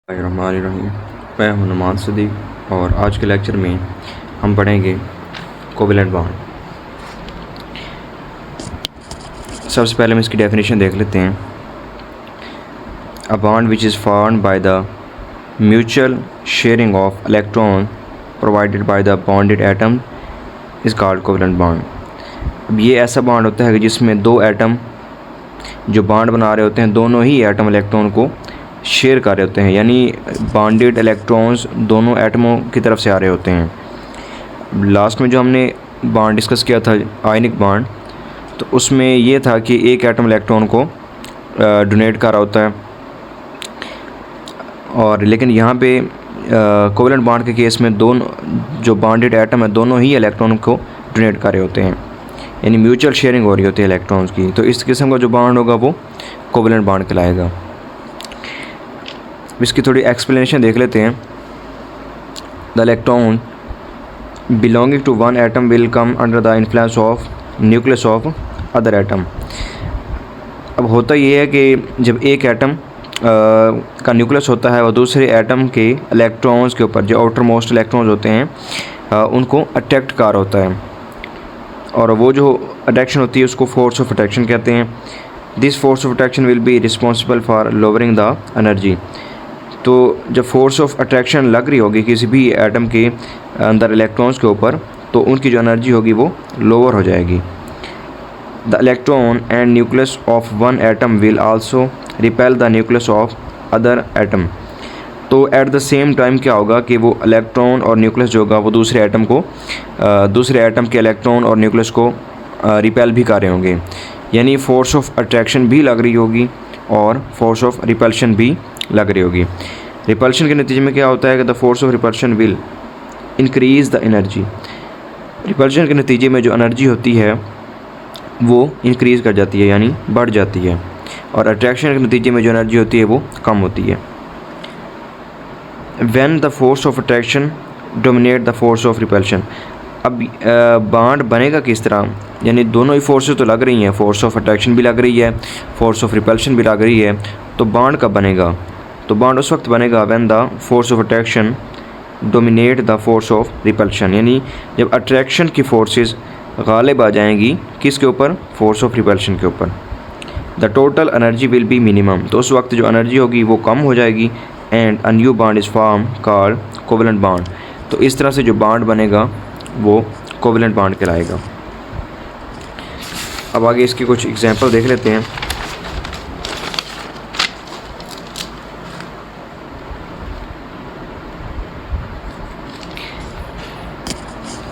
बिस्मिल्लाहिर्रहमानिर्रहीम। मैं हूं नुमान सदीक और आज के लेक्चर में हम पढ़ेंगे कोवेलेंट बॉन्ड। सबसे पहले हम इसकी डेफिनेशन देख लेते हैं। A bond which is formed by the mutual sharing of electron provided by the bonded atom is called covalent bond. अब ये ऐसा बॉन्ड होता है कि जिसमें दो एटम जो बॉन्ड बना रहे होते हैं, दोनों ही एटम इलेक्ट्रॉन को शेयर कर रहे होते हैं, यानी बॉन्डेड इलेक्ट्रॉन्स दोनों एटमों की तरफ से आ रहे होते हैं। लास्ट में जो हमने बॉन्ड डिस्कस किया था आयनिक बॉन्ड, तो उसमें ये था कि एक एटम इलेक्ट्रॉन को डोनेट कर रहा होता है, और लेकिन यहाँ पे कोवेलेंट बॉन्ड के केस में दोनों जो बॉन्डेड एटम है दोनों ही इलेक्ट्रॉन को डोनेट कर रहे होते हैं, यानी म्यूचुअल शेयरिंग हो रही होती है इलेक्ट्रॉन्स की। तो इस किस्म का जो बॉन्ड होगा वो कोवेलेंट बॉन्ड कहलाएगा। इसकी थोड़ी एक्सप्लेनेशन देख लेते हैं। The electron belonging to one atom will come under the influence of nucleus of other atom. अब होता ये है कि जब एक एटम का न्यूक्लियस होता है, वो दूसरे एटम के इलेक्ट्रॉन्स के ऊपर, जो आउटर मोस्ट इलेक्ट्रॉन्स होते हैं, उनको अट्रैक्ट कर होता है, और वो जो अट्रैक्शन होती है उसको फोर्स ऑफ अट्रैक्शन कहते हैं। This force of attraction will be responsible for lowering the energy. तो जब फोर्स ऑफ अट्रैक्शन लग रही होगी किसी भी एटम के अंदर इलेक्ट्रॉन्स के ऊपर, तो उनकी जो एनर्जी होगी वो लोअर हो जाएगी। The electron and nucleus of one atom will also repel the nucleus of other atom. तो एट द सेम टाइम क्या होगा कि वो इलेक्ट्रॉन और न्यूक्लियस जो होगा वो दूसरे एटम को दूसरे एटम के इलेक्ट्रॉन और न्यूक्लियस को रिपेल भी कर रहे होंगे, यानी फोर्स ऑफ अट्रैक्शन भी लग रही होगी और फोर्स ऑफ रिपल्शन भी लग रही होगी। रिपल्शन के नतीजे में क्या होता है कि the force of repulsion will increase the energy. Repulsion के नतीजे में जो एनर्जी होती है वो इंक्रीज़ कर जाती है, यानी बढ़ जाती है, और अट्रैक्शन के नतीजे में जो एनर्जी होती है वो कम होती है। When the force of attraction dominate the force of repulsion. अब बॉन्ड बनेगा किस तरह, यानी दोनों ही फोर्सेस तो लग रही हैं, फोर्स ऑफ अट्रैक्शन भी लग रही है, फोर्स ऑफ रिपल्शन भी लग रही है, तो बॉन्ड कब बनेगा? तो बॉन्ड उस वक्त बनेगा when the force of attraction dominate the force of repulsion, यानी जब अट्रैक्शन की फोर्सेस गालिब आ जाएंगी किसके ऊपर? फोर्स ऑफ रिपल्शन के ऊपर। The total energy will be minimum. तो उस वक्त जो एनर्जी होगी वो कम हो जाएगी, and a new bond is form called covalent bond. तो इस तरह से जो बॉन्ड बनेगा वो कोवेलेंट बॉन्ड कहलाएगा। अब आगे इसकी कुछ एग्जांपल देख लेते हैं।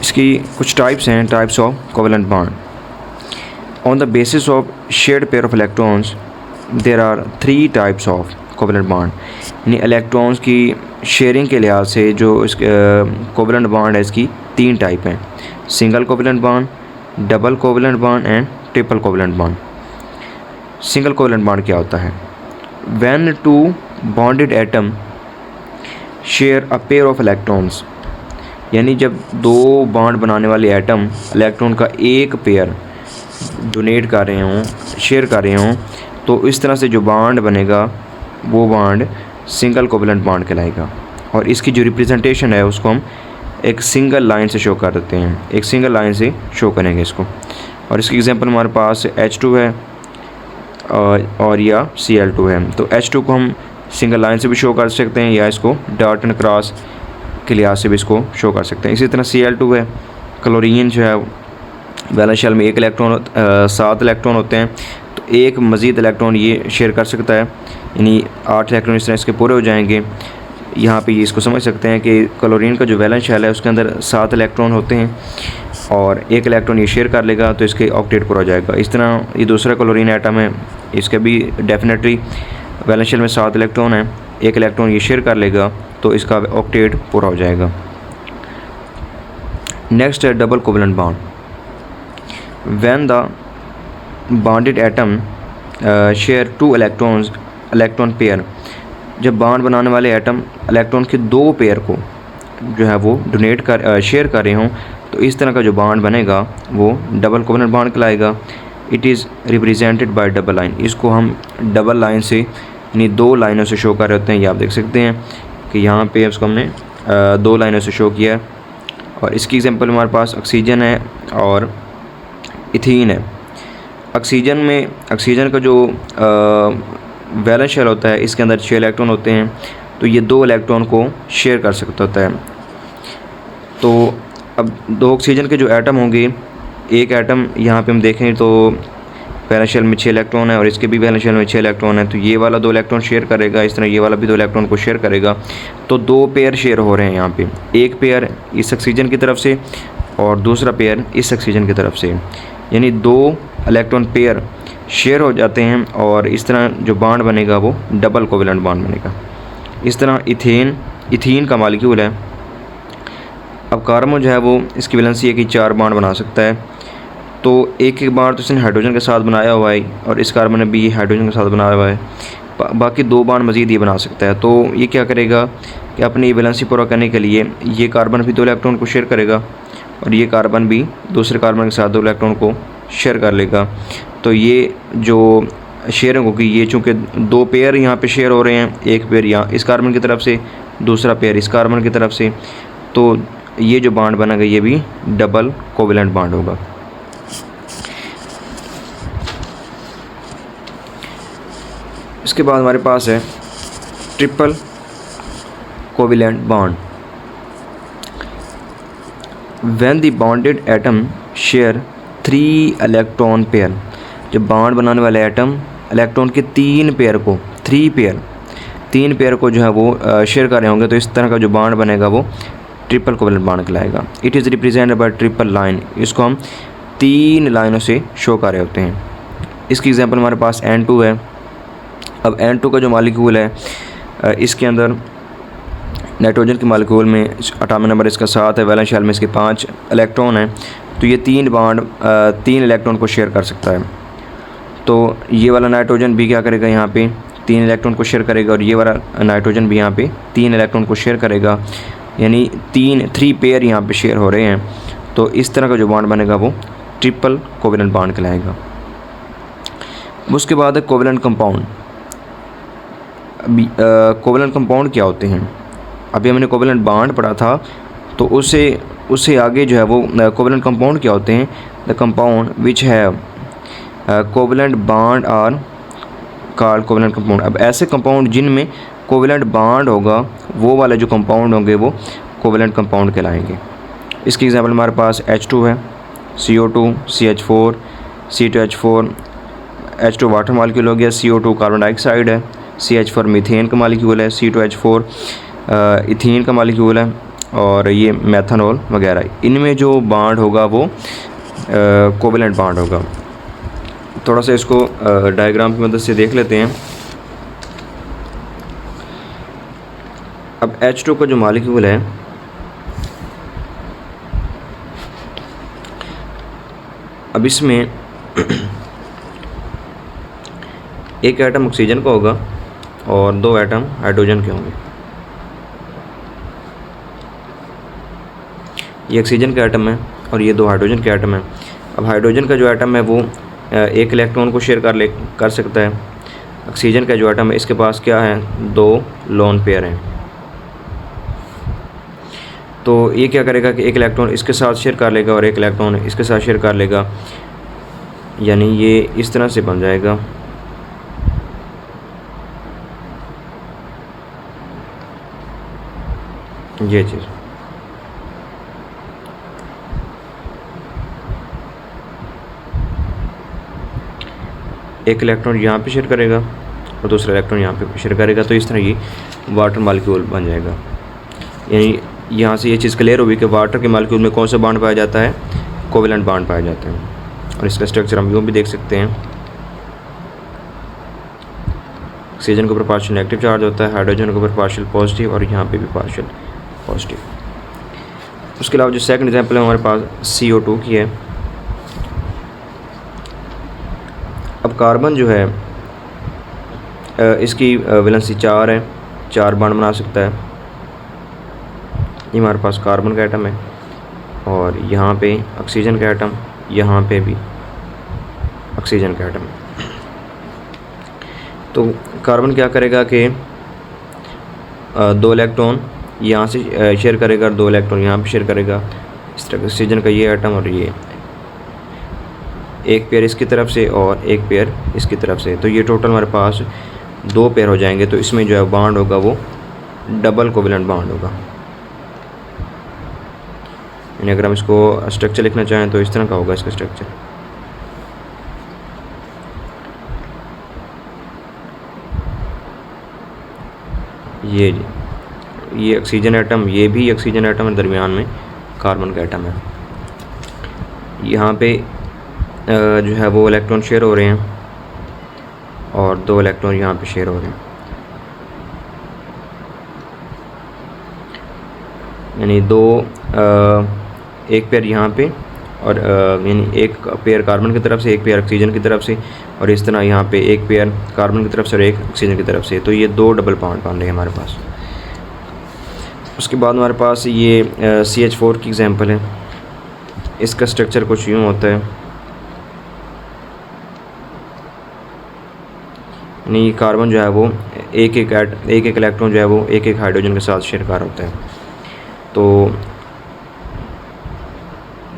इसकी कुछ टाइप्स हैं, types of covalent bond. On the basis of shared pair of electrons there are 3 types of covalent bond, यानी इलेक्ट्रॉन्स की शेयरिंग के लिहाज से जो इस कोवेलेंट बॉन्ड है इसकी 3 टाइप हैं। Single covalent bond, double covalent bond and triple covalent bond. Single covalent bond क्या होता है? When two bonded atom share a pair of electrons, यानी जब दो बॉन्ड बनाने वाले एटम इलेक्ट्रॉन का एक पेयर डोनेट कर रहे हों, शेयर कर रहे हों, तो इस तरह से जो बॉन्ड बनेगा वो बॉन्ड सिंगल कोवेलेंट बॉन्ड कहलाएगा। और इसकी जो रिप्रेजेंटेशन है उसको हम एक सिंगल लाइन से शो कर देते हैं, एक सिंगल लाइन से शो करेंगे इसको। और इसकी एग्जांपल हमारे पास H2 है और या Cl2 है। तो H2 को हम सिंगल लाइन से भी शो कर सकते हैं, या इसको डॉट एंड क्रॉस के लिहाज से भी इसको शो कर सकते हैं। इसी तरह Cl2 है, क्लोरीन जो है वैलेंस शेल में 1 इलेक्ट्रॉन 7 इलेक्ट्रॉन होते हैं, तो एक मज़ीद इलेक्ट्रॉन ये शेयर कर सकता है, यानी 8 इलेक्ट्रॉन इस तरह इसके पूरे हो जाएंगे। यहाँ पे ये इसको समझ सकते हैं कि क्लोरीन का जो वैलेंस शेल है उसके अंदर 7 इलेक्ट्रॉन होते हैं, और 1 इलेक्ट्रॉन ये शेयर कर लेगा तो इसके ऑक्टेट पूरा हो जाएगा। इस तरह ये दूसरा क्लोरीन एटम है, इसके भी डेफिनेटली वैलेंस शेल में 7 इलेक्ट्रॉन है, 1 इलेक्ट्रॉन ये शेयर कर लेगा तो इसका ऑक्टेट पूरा हो जाएगा। नेक्स्ट है double covalent bond. When the bonded atom share 2 electrons electron pair, जब बॉन्ड बनाने वाले एटम इलेक्ट्रॉन के 2 पेयर को जो है वो डोनेट कर शेयर कर रहे हों, तो इस तरह का जो बॉन्ड बनेगा वो डबल कोवेलेंट बॉन्ड कहलाएगा। It is represented by double line. इसको हम डबल लाइन से यानी 2 लाइनों से शो कर रहे होते हैं। ये आप देख सकते हैं कि यहाँ पे उसको हमने 2 लाइनों से शो किया है। और इसकी एग्जांपल हमारे पास ऑक्सीजन है और इथीन है। ऑक्सीजन का जो वैलेंस शेल होता है, इसके अंदर 6 इलेक्ट्रॉन होते हैं, तो ये 2 इलेक्ट्रॉन को शेयर कर सकता होता है। तो अब 2 ऑक्सीजन के जो एटम होंगे, एक एटम यहाँ पे हम देखें तो वैलेंस शेल में 6 इलेक्ट्रॉन है और इसके भी वैलेंस शेल में 6 इलेक्ट्रॉन है, तो ये वाला 2 इलेक्ट्रॉन शेयर करेगा, इस तरह ये वाला भी 2 इलेक्ट्रॉन को शेयर करेगा। तो 2 पेयर शेयर हो रहे हैं यहाँ पे, एक पेयर इस ऑक्सीजन की तरफ से और दूसरा पेयर इस ऑक्सीजन की तरफ से, यानी 2 इलेक्ट्रॉन पेयर शेयर हो जाते हैं और इस तरह जो बॉन्ड बनेगा वो डबल कोवेलेंट बॉन्ड बनेगा। इस तरह इथीन का मॉलिक्यूल है। अब कार्बन जो है वो इसकी वैलेंसी है कि 4 बॉन्ड बना सकता है, तो एक बार तो इसने हाइड्रोजन के साथ बनाया हुआ है और इस कार्बन ने भी ये हाइड्रोजन के साथ बनाया हुआ है, बाकी 2 बॉन्ड मज़ीद ये बना सकता है। तो ये क्या करेगा कि अपनी वैलेंसी पूरा करने के लिए ये कार्बन भी 2 इलेक्ट्रॉन को शेयर करेगा और ये कार्बन भी दूसरे कार्बन के साथ 2 इलेक्ट्रॉन को शेयर कर लेगा। तो ये जो शेयरिंग होगी, ये चूँकि 2 पेयर यहाँ पे शेयर हो रहे हैं, एक पेयर यहाँ इस कार्बन की तरफ से, दूसरा पेयर इस कार्बन की तरफ से, तो ये जो बॉन्ड बनेगा ये भी डबल कोवेलेंट बॉन्ड होगा। इसके बाद हमारे पास है triple covalent bond. When the bonded atom share 3 electron pair, जब बॉन्ड बनाने वाले एटम इलेक्ट्रॉन के 3 पेयर को 3 पेयर को जो है वो शेयर कर रहे होंगे, तो इस तरह का जो बॉन्ड बनेगा वो ट्रिपल कोवेलेंट बॉन्ड कहलाएगा। It is represented by triple line, इसको हम 3 लाइनों से शो कर रहे होते हैं। इसकी एग्जांपल हमारे पास N2 है। अब N2 का जो मॉलिक्यूल है, इसके अंदर नाइट्रोजन के मॉलिक्यूल में एटॉमिक नंबर इसका 7 है, वैलेंस शेल में इसके 5 इलेक्ट्रॉन हैं, तो ये 3 बॉन्ड 3 इलेक्ट्रॉन को शेयर कर सकता है। तो ये वाला नाइट्रोजन भी क्या करेगा, यहाँ पे 3 इलेक्ट्रॉन को शेयर करेगा और ये वाला नाइट्रोजन भी यहाँ पे 3 इलेक्ट्रॉन को शेयर करेगा, यानी 3 पेयर यहाँ पे शेयर हो रहे हैं। तो इस तरह का जो बॉन्ड बनेगा वो ट्रिपल कोवेलेंट बॉन्ड कहलाएगा। उसके बाद है कोवेलेंट कंपाउंड। कोवेलेंट कंपाउंड क्या होते हैं? अभी हमने कोवेलेंट बॉन्ड पढ़ा था, तो उससे आगे जो है वो कोवेलेंट कंपाउंड क्या होते हैं? द कंपाउंड विच है covalent bond are called covalent compound. अब ऐसे कंपाउंड जिनमें कोवेलेंट बॉन्ड होगा, वो वाले जो कंपाउंड होंगे वो कोवेलेंट कंपाउंड कहलाएंगे। इसकी एग्जांपल हमारे पास H2 है, CO2, CH4, C2H4, H2 water molecule हो गया, CO2 कार्बन डाइऑक्साइड है, CH4 मीथेन का मॉलिक्यूल है, C2H4 इथीन का मॉलिक्यूल है और ये मेथनॉल वगैरह। इनमें जो बॉन्ड होगा वो कोवेलेंट बॉन्ड होगा। थोड़ा सा इसको डायग्राम की मदद से देख लेते हैं। अब H2 का जो मॉलिक्यूल है, अब इसमें एक एटम ऑक्सीजन का होगा और 2 एटम हाइड्रोजन के होंगे। ये ऑक्सीजन का एटम है और ये 2 हाइड्रोजन के एटम है। अब हाइड्रोजन का जो एटम है वो 1 इलेक्ट्रॉन को शेयर कर सकता है। ऑक्सीजन का जो एटम है इसके पास क्या है, 2 लोन पेयर हैं। तो ये क्या करेगा कि 1 इलेक्ट्रॉन इसके साथ शेयर कर लेगा और 1 इलेक्ट्रॉन इसके साथ शेयर कर लेगा, यानी ये इस तरह से बन जाएगा। ये चीज़ एक इलेक्ट्रॉन यहाँ पे शेयर करेगा और दूसरा इलेक्ट्रॉन यहाँ पे शेयर करेगा, तो इस तरह ये वाटर मॉलिक्यूल बन जाएगा। यानी यहाँ से ये चीज़ क्लियर हुई कि वाटर के मॉलिक्यूल में कौन सा बॉन्ड पाया जाता है, कोवेलेंट बॉन्ड पाया जाता है। और इसका स्ट्रक्चर हम यूँ भी देख सकते हैं। ऑक्सीजन के ऊपर पार्शियल नेगेटिव चार्ज होता है, हाइड्रोजन के ऊपर पार्शियल पॉजिटिव और यहाँ पे भी पार्शियल पॉजिटिव। उसके अलावा जो सेकंड एग्जांपल है हमारे पास CO2 की है। अब कार्बन जो है इसकी वैलेंसी 4 है, 4 बॉन्ड बना सकता है। ये हमारे पास कार्बन का एटम है और यहाँ पे ऑक्सीजन का एटम, यहाँ पे भी ऑक्सीजन का एटम। तो कार्बन क्या करेगा कि 2 इलेक्ट्रॉन यहाँ से शेयर करेगा और 2 इलेक्ट्रॉन यहाँ पे शेयर करेगा। इस तरह ऑक्सीजन का ये एटम और ये एक पेयर इसकी तरफ से और एक पेयर इसकी तरफ से, तो ये टोटल हमारे पास 2 पेयर हो जाएंगे। तो इसमें जो है बॉन्ड होगा वो डबल कोवेलेंट बॉन्ड होगा। यानी अगर हम इसको स्ट्रक्चर लिखना चाहें तो इस तरह का होगा इसका स्ट्रक्चर। ये ऑक्सीजन एटम, ये भी ऑक्सीजन एटम है, दरमियान में कार्बन का एटम है। यहाँ पे जो है वो इलेक्ट्रॉन शेयर हो रहे हैं और 2 इलेक्ट्रॉन यहाँ पे शेयर हो रहे हैं। यानी एक पेयर यहाँ पे और यानी एक पेयर कार्बन की तरफ से, एक पेयर ऑक्सीजन की तरफ से, और इस तरह यहाँ पे एक पेयर कार्बन की तरफ से और एक ऑक्सीजन की तरफ से। तो ये 2 डबल बॉन्ड बन रहे हैं हमारे पास। उसके बाद हमारे पास ये CH4 की एग्जांपल है। इसका स्ट्रक्चर कुछ यूँ होता है, यानी कार्बन जो है वो एक एक इलेक्ट्रॉन जो है वो एक एक हाइड्रोजन के साथ शेयर कर होता है। तो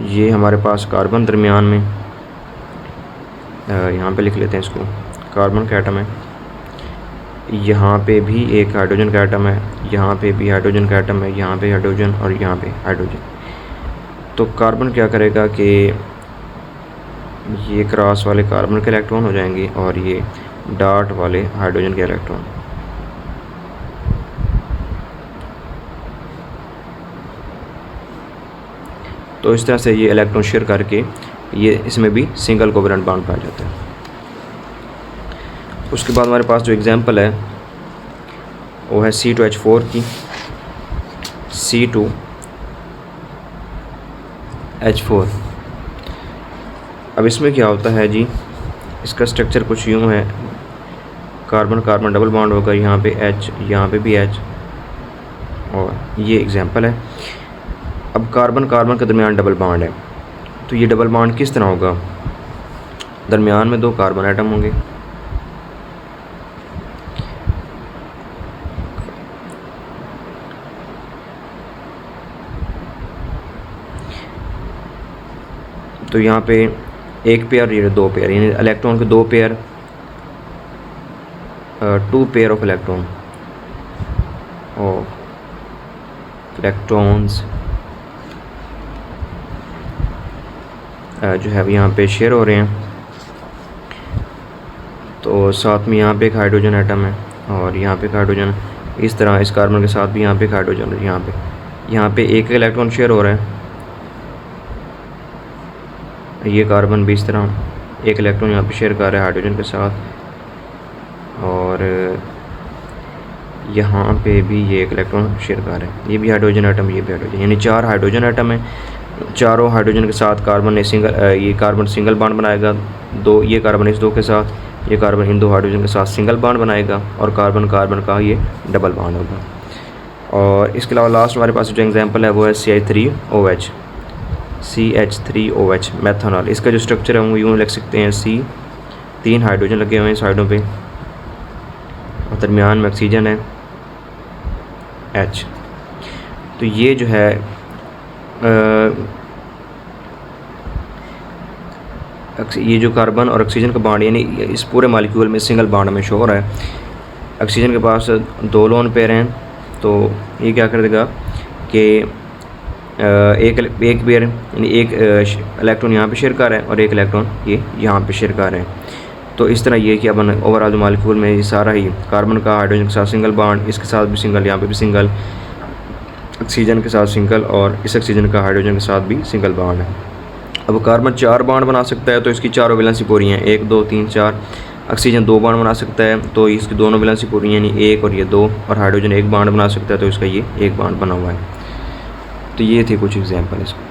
ये हमारे पास कार्बन दरमियान में, यहाँ पे लिख लेते हैं इसको, कार्बन का एटम है। यहाँ पे भी एक हाइड्रोजन का एटम है, यहाँ पे भी हाइड्रोजन का एटम है, यहाँ पे हाइड्रोजन और यहाँ पे हाइड्रोजन। तो कार्बन क्या करेगा कि ये क्रॉस वाले कार्बन के इलेक्ट्रॉन हो जाएंगे और ये डॉट वाले हाइड्रोजन के इलेक्ट्रॉन। तो इस तरह से ये इलेक्ट्रॉन शेयर करके ये इसमें भी सिंगल कोवेलेंट बॉन्ड पाया जाता है। उसके बाद हमारे पास जो एग्जांपल है वो है C2H4 की, C2H4। अब इसमें क्या होता है जी, इसका स्ट्रक्चर कुछ यूँ है, कार्बन कार्बन डबल बॉन्ड होगा, यहाँ पे H, यहाँ पे भी H, और ये एग्जांपल है। अब कार्बन कार्बन के दरमियान डबल बॉन्ड है, तो ये डबल बॉन्ड किस तरह होगा, दरमियान में 2 कार्बन एटम होंगे, तो यहाँ पे एक पेयर, ये 2 पेयर, यानी इलेक्ट्रॉन के 2 pair, 2 pair of electron electrons जो है यहाँ पे शेयर हो रहे हैं। तो साथ में यहाँ पे एक हाइड्रोजन एटम है और यहाँ पे एक हाइड्रोजन, इस तरह इस कार्बन के साथ भी यहाँ पे एक हाइड्रोजन है। यहाँ पे एक इलेक्ट्रॉन शेयर हो रहा है, ये कार्बन भी इस तरह एक इलेक्ट्रॉन यहाँ पे शेयर कर रहा है हाइड्रोजन के साथ, और यहाँ पे भी ये एक इलेक्ट्रॉन शेयर कर रहा है, ये भी हाइड्रोजन एटम, ये भी हाइड्रोजन, यानी 4 हाइड्रोजन एटम है। चारों हाइड्रोजन के साथ कार्बन ने ये कार्बन सिंगल बॉन्ड बनाएगा, 2 ये कार्बन इस 2 के साथ, ये कार्बन इन 2 हाइड्रोजन के साथ सिंगल बॉन्ड बनाएगा, और कार्बन कार्बन का ये डबल बॉन्ड होगा। और इसके अलावा लास्ट हमारे पास जो एग्जांपल है वो है CH3OH मेथनॉल। इसका जो स्ट्रक्चर है वो यूँ लिख सकते हैं, 3 हाइड्रोजन लगे हुए हैं साइडों पे और दरमियान में ऑक्सीजन है H। तो ये जो है ये जो कार्बन और ऑक्सीजन का बॉन्ड, यानी इस पूरे मॉलिक्यूल में सिंगल बॉन्ड में शो हो रहा है। ऑक्सीजन के पास 2 लोन पेयर हैं, तो ये क्या कर देगा कि एक पेयर, यानी एक इलेक्ट्रॉन यहाँ पे शेयर कर रहा है और एक इलेक्ट्रॉन ये यहाँ पे शेयर कर रहे हैं। तो इस तरह ये कि अब ओवरऑल मॉलिक्यूल में ये सारा ही कार्बन का हाइड्रोजन के साथ सिंगल बॉन्ड, इसके साथ भी सिंगल, यहाँ पे भी सिंगल, ऑक्सीजन के साथ सिंगल, और इस ऑक्सीजन का हाइड्रोजन के साथ भी सिंगल बॉन्ड है। अब कार्बन 4 बॉन्ड बना सकता है, तो इसकी 4 वैलेंसी पूरी हैं, 1 2 3 4। ऑक्सीजन 2 बॉन्ड बना सकता है, तो इसकी दोनों वैलेंसी पूरी हैं, यानी 1 और ये 2। और हाइड्रोजन 1 बॉन्ड बना सकता है, तो इसका ये 1 बॉन्ड बना हुआ है। तो ये थे कुछ एग्जाम्पल इसमें।